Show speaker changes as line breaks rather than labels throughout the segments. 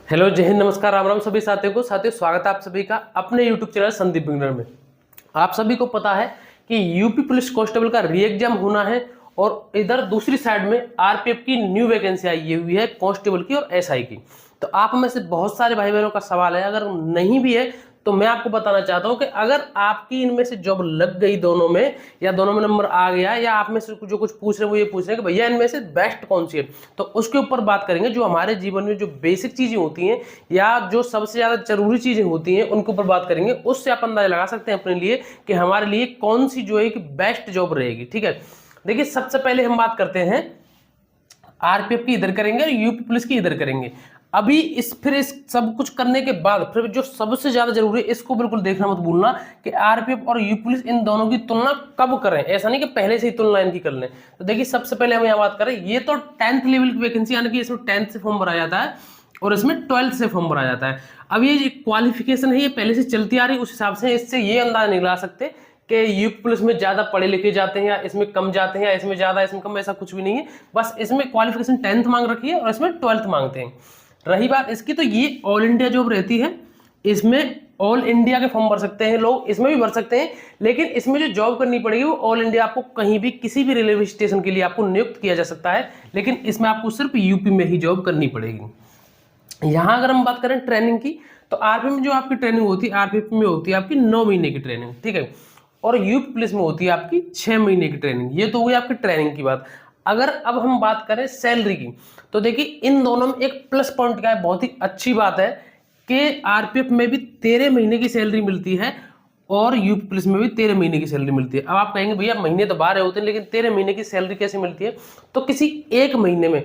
Hello, जय हिंद, नमस्कार, राम राम सभी साथियों को। स्वागत है आप सभी का अपने यूट्यूब चैनल संदीप बिगनर में। आप सभी को पता है कि यूपी पुलिस कांस्टेबल का री एग्जाम होना है और इधर दूसरी साइड में आरपीएफ की न्यू वैकेंसी आई हुई है कांस्टेबल की और एसआई की। तो आप में से बहुत सारे भाई बहनों का सवाल है, अगर नहीं भी है तो मैं आपको बताना चाहता हूं कि अगर आपकी इनमें से जॉब लग गई दोनों में, या दोनों में नंबर आ गया, या आप में से जो कुछ पूछ रहे हैं वो ये पूछ रहे हैं कि भैया इनमें से बेस्ट कौन सी है, तो उसके ऊपर बात करेंगे। जो हमारे जीवन में जो बेसिक चीजें होती हैं या जो सबसे ज्यादा जरूरी चीजें होती हैं उनके ऊपर बात करेंगे। उससे आप अंदाजा लगा सकते हैं अपने लिए कि हमारे लिए कौन सी जो है कि बेस्ट जॉब रहेगी। ठीक है, देखिए सबसे पहले हम बात करते हैं आरपीएफ की, इधर करेंगे, और यूपी पुलिस की इधर करेंगे। अभी इस सब कुछ करने के बाद फिर जो सबसे ज्यादा जरूरी है, इसको बिल्कुल देखना मत भूलना कि आरपीएफ और यूपी पुलिस इन दोनों की तुलना कब करें। ऐसा नहीं कि पहले से ही तुलना इनकी कर लें। तो देखिए सबसे पहले हम यहाँ बात करें, ये तो 10th लेवल की वैकेंसी, यानी कि इसमें 10th से फॉर्म भरा जाता है और इसमें 12th से फॉर्म भरा जाता है। अब ये क्वालिफिकेशन है, ये पहले से चलती आ रही, उस हिसाब से इससे ये अंदाजा नहीं लगा सकते कि यूपी पुलिस में ज्यादा पढ़े लिखे जाते हैं या इसमें कम जाते हैं, या इसमें ज्यादा इसमें कम, ऐसा कुछ भी नहीं है। बस इसमें क्वालिफिकेशन 10th मांग रखी है और इसमें 12th मांगते हैं। रही बात इसकी, तो ये ऑल इंडिया जॉब रहती है, इसमें ऑल इंडिया के फॉर्म भर सकते हैं लोग, इसमें भी भर सकते हैं, लेकिन इसमें जो जॉब करनी पड़ेगी वो ऑल इंडिया, आपको कहीं भी किसी भी रेलवे स्टेशन के लिए आपको नियुक्त किया जा सकता है, लेकिन इसमें आपको सिर्फ यूपी में ही जॉब करनी पड़ेगी। यहां अगर हम बात करें ट्रेनिंग की, तो आरपीएफ में जो आपकी ट्रेनिंग होती है, आरपीएफ में होती है आपकी 9 महीने की ट्रेनिंग, ठीक है, और यूपी पुलिस में होती है आपकी 6 महीने की ट्रेनिंग। ये तो हुई आपकी ट्रेनिंग की बात। अगर अब हम बात करें सैलरी की, तो देखिए इन दोनों में एक प्लस पॉइंट क्या है, बहुत ही अच्छी बात है कि आरपीएफ में भी 13 महीने की सैलरी मिलती है और यूपी पुलिस में भी 13 महीने की सैलरी मिलती है। अब आप कहेंगे भैया महीने तो 12 होते हैं, लेकिन 13 महीने की सैलरी कैसे मिलती है? तो किसी एक महीने में,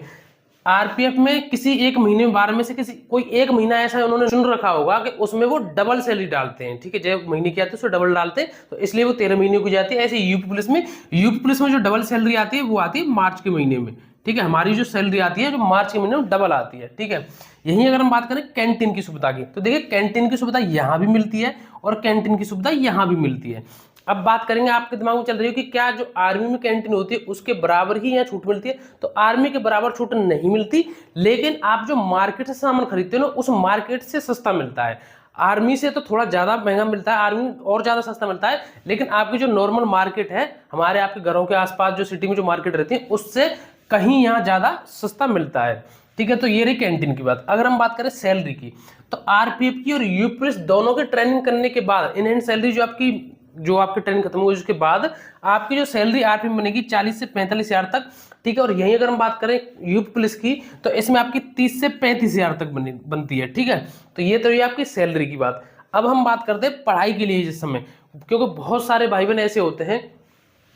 आरपीएफ में किसी एक महीने में 12 में से किसी कोई एक महीना ऐसा है उन्होंने चुन रखा होगा कि उसमें वो डबल सैलरी डालते हैं। ठीक है, जब महीने की आती है उसमें डबल डालते हैं, तो इसलिए वो 13 महीने की जाती है। ऐसे यूपी पुलिस में जो डबल सैलरी आती है वो आती है मार्च के महीने में। ठीक है, हमारी जो सैलरी आती है जो मार्च के महीने में डबल आती है। ठीक है, यही अगर हम बात करें कैंटीन की सुविधा की, तो देखिए कैंटीन की सुविधा यहाँ भी मिलती है और कैंटीन की सुविधा यहाँ भी मिलती है। अब बात करेंगे, आपके दिमाग में चल रही हो कि क्या जो आर्मी में कैंटीन होती है उसके बराबर ही यहाँ छूट मिलती है? तो आर्मी के बराबर छूट नहीं मिलती, लेकिन आप जो मार्केट से सामान खरीदते हो ना, उस मार्केट से सस्ता मिलता है। आर्मी से तो थोड़ा ज्यादा महंगा मिलता है, आर्मी और ज्यादा सस्ता मिलता है, लेकिन आपकी जो नॉर्मल मार्केट है, हमारे आपके घरों के आसपास जो सिटी में जो मार्केट रहती है, उससे कहीं यहाँ ज्यादा सस्ता मिलता है। ठीक है, तो ये रही कैंटीन की बात। अगर हम बात करें सैलरी की, तो आरपीएफ की और यूपी पुलिस दोनों की ट्रेनिंग करने के बाद इन हैंड सैलरी जो आपकी ट्रेनिंग खत्म हुई उसके बाद आपकी जो सैलरी आरपीएफ बनेगी 40 से 45 हजार तक। ठीक है, और यही अगर हम बात करें यूपी पुलिस की, तो इसमें आपकी 30 से 35 हजार तक बनती है। ठीक है, तो ये आपकी सैलरी की बात। अब हम बात करते हैं पढ़ाई के लिए जिस समय, क्योंकि बहुत सारे भाई बहन ऐसे होते हैं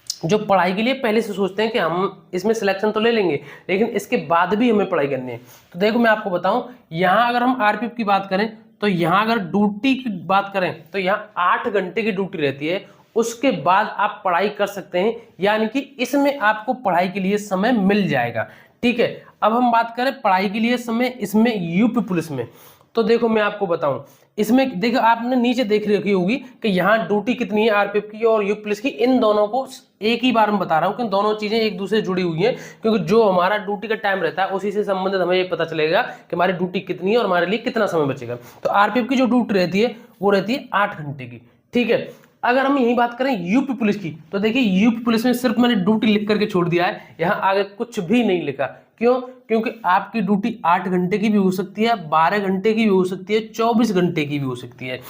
जो पढ़ाई के लिए पहले से सोचते हैं कि हम इसमें सिलेक्शन तो ले लेंगे, लेकिन इसके बाद भी हमें पढ़ाई करनी है। तो देखो मैं आपको बताऊं, यहां अगर हम आरपीएफ की बात करें, तो यहां अगर ड्यूटी की बात करें तो यहां 8 घंटे की ड्यूटी रहती है, उसके बाद आप पढ़ाई कर सकते हैं, यानी कि इसमें आपको पढ़ाई के लिए समय मिल जाएगा। ठीक है, अब हम बात करें पढ़ाई के लिए समय इसमें यूपी पुलिस में, तो देखो मैं आपको बताऊं, इसमें देखो आपने नीचे देख रखी होगी कि यहाँ ड्यूटी कितनी है आरपीएफ की और यूपी पुलिस की। इन दोनों को एक ही बार में बता रहा हूँ कि दोनों चीजें एक दूसरे से जुड़ी हुई हैं, क्योंकि जो हमारा ड्यूटी का टाइम रहता है उसी से संबंधित हमें ये पता चलेगा कि हमारी ड्यूटी कितनी है और हमारे लिए कितना समय बचेगा। तो आरपीएफ की जो ड्यूटी रहती है वो रहती है 8 घंटे की। ठीक है, अगर हम यही बात करें यूपी पुलिस की, तो देखिए यूपी पुलिस में सिर्फ मैंने ड्यूटी लिख करके छोड़ दिया है, यहाँ आगे कुछ भी नहीं लिखा। क्यों? क्योंकि आपकी ड्यूटी 8 घंटे की भी हो सकती है, 12 घंटे की भी हो सकती है, 24 घंटे की भी हो सकती है।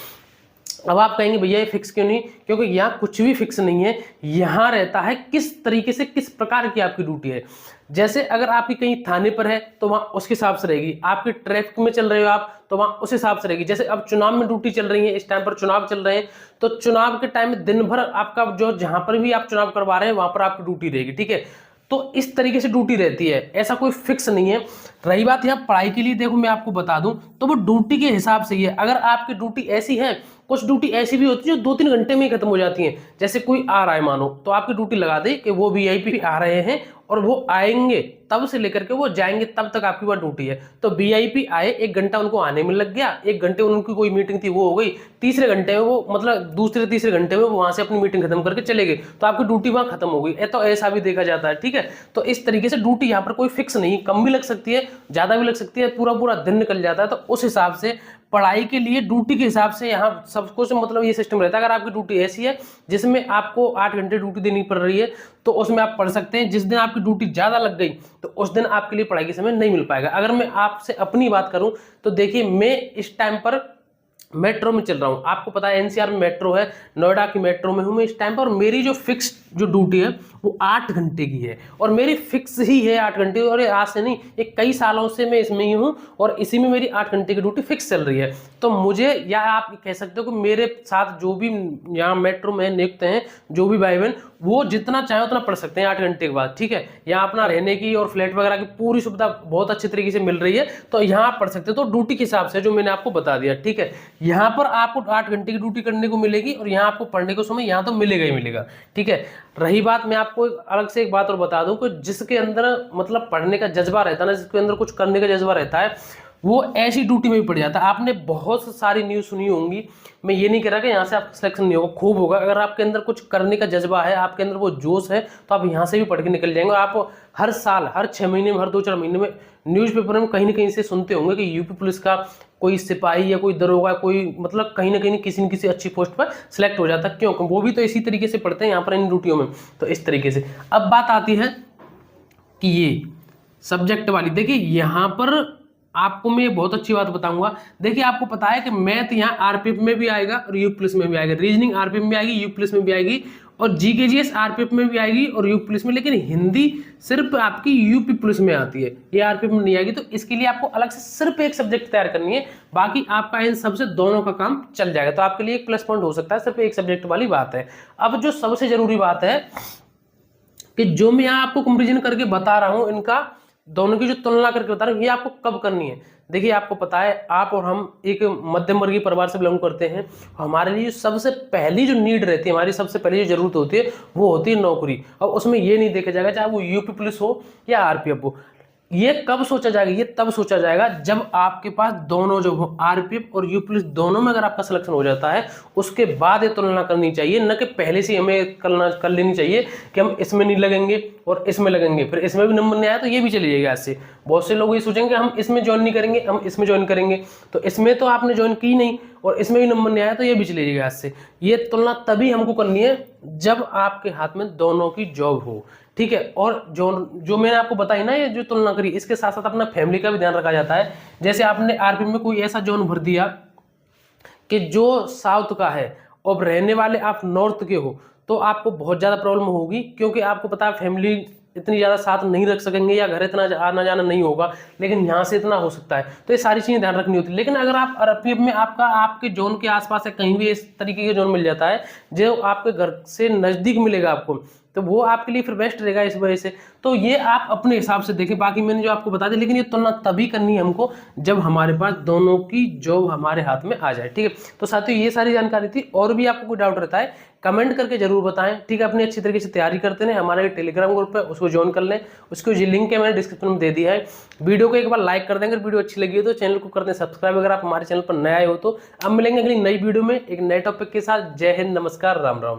अब आप कहेंगे भैया ये फिक्स क्यों नहीं? क्योंकि यहाँ कुछ भी फिक्स नहीं है, यहाँ रहता है किस तरीके से, किस प्रकार की आपकी ड्यूटी है। जैसे अगर आपकी कहीं थाने पर है तो वहां उसके हिसाब से रहेगी, आपकी ट्रैफिक में चल रहे हो आप तो वहां उस हिसाब से रहेगी। जैसे अब चुनाव में ड्यूटी चल रही है, इस टाइम पर चुनाव चल रहे हैं, तो चुनाव के टाइम में दिन भर आपका जो जहां पर भी आप चुनाव करवा रहे हैं वहां पर आपकी ड्यूटी रहेगी। ठीक है, तो इस तरीके से ड्यूटी रहती है, ऐसा कोई फिक्स नहीं है। रही बात यहाँ पढ़ाई के लिए, देखो मैं आपको बता दूं, तो वो ड्यूटी के हिसाब से ही है। अगर आपकी ड्यूटी ऐसी है कुछ ड्यूटी ऐसी भी होती है जो 2-3 घंटे में ही खत्म हो जाती है। जैसे कोई आ रहा है मानो, तो आपकी ड्यूटी लगा दे कि वो वीआईपी आ रहे हैं और वो आएंगे तब से लेकर के वो जाएंगे तब तक आपकी वह ड्यूटी है। तो वीआईपी आए, 1 घंटा उनको आने में लग गया, 1 घंटे उनकी कोई मीटिंग थी वो हो गई, तीसरे घंटे में वो मतलब दूसरे तीसरे घंटे में वो वहां से अपनी मीटिंग खत्म करके चले गए, तो आपकी ड्यूटी वहां खत्म हो गई। तो ऐसा भी देखा जाता है, ठीक है। तो इस तरीके से ड्यूटी यहाँ पर कोई फिक्स नहीं, कम भी लग सकती है, ज्यादा भी लग सकती है, पूरा पूरा दिन निकल जाता है। तो उस हिसाब से पढ़ाई के लिए ड्यूटी के हिसाब से यहाँ सब कुछ मतलब ये सिस्टम रहता है। अगर आपकी ड्यूटी ऐसी है जिसमें आपको 8 घंटे ड्यूटी देनी पड़ रही है तो उसमें आप पढ़ सकते हैं। जिस दिन आपकी ड्यूटी ज्यादा लग गई तो उस दिन आपके लिए पढ़ाई के समय नहीं मिल पाएगा। अगर मैं आपसे अपनी बात करूं तो देखिए, मैं इस टाइम पर मेट्रो में चल रहा हूं। आपको पता है एनसीआर में मेट्रो है, नोएडा की मेट्रो में हूं मैं इस टाइम पर, और मेरी जो फिक्स जो ड्यूटी है वो 8 घंटे की है, और मेरी फिक्स ही है 8 घंटे। और ये आज से नहीं, ये कई सालों से मैं इसमें ही हूं और इसी में मेरी 8 घंटे की ड्यूटी फिक्स चल रही है। तो मुझे, या आप कह सकते हो कि मेरे साथ जो भी यहाँ मेट्रो में नियुक्त हैं, जो भी भाई बहन, वो जितना चाहे उतना पढ़ सकते हैं 8 घंटे के बाद, ठीक है। यहाँ अपना रहने की और फ्लैट वगैरह की पूरी सुविधा बहुत अच्छी तरीके से मिल रही है, तो यहाँ आप पढ़ सकते हो। तो ड्यूटी के हिसाब से जो मैंने आपको बता दिया, ठीक है। यहाँ पर आपको 8 घंटे की ड्यूटी करने को मिलेगी और यहाँ आपको पढ़ने को समय यहाँ तो मिलेगा ही मिलेगा, ठीक है। रही बात, मैं आपको अलग से एक बात और बता दूं कि जिसके अंदर मतलब पढ़ने का जज्बा रहता है ना, जिसके अंदर कुछ करने का जज्बा रहता है, वो ऐसी ड्यूटी में भी पड़ जाता है। आपने बहुत सारी न्यूज़ सुनी होंगी, मैं ये नहीं कह रहा कि यहाँ से आपका सिलेक्शन नहीं होगा, खूब होगा। अगर आपके अंदर कुछ करने का जज्बा है, आपके अंदर वो जोश है, तो आप यहाँ से भी पढ़ के निकल जाएंगे। आप हर साल, हर 6 महीने में, हर 2-4 महीने में न्यूज़पेपर में कहीं ना कहीं से सुनते होंगे कि यूपी पुलिस का कोई सिपाही या कोई दरोगा, कोई मतलब कहीं ना कहीं किसी न किसी अच्छी पोस्ट पर सिलेक्ट हो जाता है। क्यों? वो भी तो इसी तरीके से पढ़ते हैं यहाँ पर इन ड्यूटियों में। तो इस तरीके से अब बात आती है कि ये सब्जेक्ट वाली, देखिए यहाँ पर आपको मैं बहुत अच्छी बात बताऊंगा। देखिए, आपको पता है कि मैथ यहाँ आरपीएफ में भी आएगा और यूपी पुलिस में भी आएगा, रीजनिंग आरपीएफ में आएगी, यूपी पुलिस में भी आएगी, और जीकेजीएस आरपीएफ में भी आएगी और यूपी पुलिस में। लेकिन हिंदी सिर्फ आपकी यूपी पुलिस में आती है, ये आरपीएफ में नहीं आएगी। तो इसके लिए आपको अलग से सिर्फ एक सब्जेक्ट तैयार करनी है, बाकी आपका इन सबसे दोनों का काम चल जाएगा। तो आपके लिए एक प्लस पॉइंट हो सकता है, सिर्फ एक सब्जेक्ट वाली बात है। अब जो सबसे जरूरी बात है कि जो मैं यहाँ आपको कंपेरिजन करके बता रहा हूँ, इनका दोनों की जो तुलना करके बता रहा हूँ, ये आपको कब करनी है। देखिए, आपको पता है, आप और हम एक मध्यम वर्गीय परिवार से बिलोंग करते हैं। हमारे लिए सबसे पहली जो नीड रहती है, हमारी सबसे पहली जो जरूरत होती है, वो होती है नौकरी। और उसमें ये नहीं देखा जाएगा चाहे वो यूपी पुलिस हो या आरपीएफ हो। ये कब सोचा जाएगा? ये तब सोचा जाएगा जब आपके पास दोनों जो हो, आरपीएफ और यूपी पुलिस दोनों में अगर आपका सिलेक्शन हो जाता है, उसके बाद ये तुलना करनी चाहिए। न कि पहले से हमें कर लेनी चाहिए कि हम इसमें नहीं लगेंगे और इसमें लगेंगे, फिर इसमें भी नंबर नहीं आया तो ये भी चली जाएगा। ऐसे बहुत से लोग ये सोचेंगे हम इसमें ज्वाइन नहीं करेंगे, हम इसमें ज्वाइन करेंगे, तो इसमें तो आपने ज्वाइन की नहीं और इसमें भी नंबर नहीं आया तो ये भी चली जाएगा। इससे ये तुलना तभी हमको करनी है जब आपके हाथ में दोनों की जॉब हो, ठीक है। और जो मैंने आपको बताई ना, ये जो तुलना करी, इसके साथ साथ अपना फैमिली का भी ध्यान रखा जाता है। जैसे आपने आरपीएफ में कोई ऐसा जोन भर दिया कि जो साउथ का है और रहने वाले आप नॉर्थ के हो, तो आपको बहुत ज़्यादा प्रॉब्लम होगी, क्योंकि आपको पता है फैमिली इतनी ज़्यादा साथ नहीं रख सकेंगे या घर इतना आना जाना नहीं होगा, लेकिन यहाँ से इतना हो सकता है। तो ये सारी चीज़ें ध्यान रखनी होती है। लेकिन अगर आप आरपीएफ में आपके जोन के आसपास है, कहीं भी इस तरीके के जोन मिल जाता है जो आपके घर से नज़दीक मिलेगा आपको, तो वो आपके लिए फिर बेस्ट रहेगा इस वजह से। तो ये आप अपने हिसाब से देखें, बाकी मैंने जो आपको बता दिया। लेकिन ये तुलना तभी करनी है हमको जब हमारे पास दोनों की जॉब हमारे हाथ में आ जाए, ठीक है। तो साथियों, ये सारी जानकारी थी। और भी आपको कोई डाउट रहता है कमेंट करके जरूर बताएं, ठीक है। अपनी अच्छी तरीके से तैयारी करते हैं। हमारा टेलीग्राम ग्रुप है, उसको ज्वाइन कर लें, उसको जो लिंक है मैंने डिस्क्रिप्शन में दे दिया है। वीडियो को एक बार लाइक कर दें अगर वीडियो अच्छी लगी हो तो, चैनल को कर दें सब्सक्राइब अगर आप हमारे चैनल पर नए आए हो तो। अब मिलेंगे अगली नई वीडियो में एक नए टॉपिक के साथ। जय हिंद, नमस्कार, राम राम।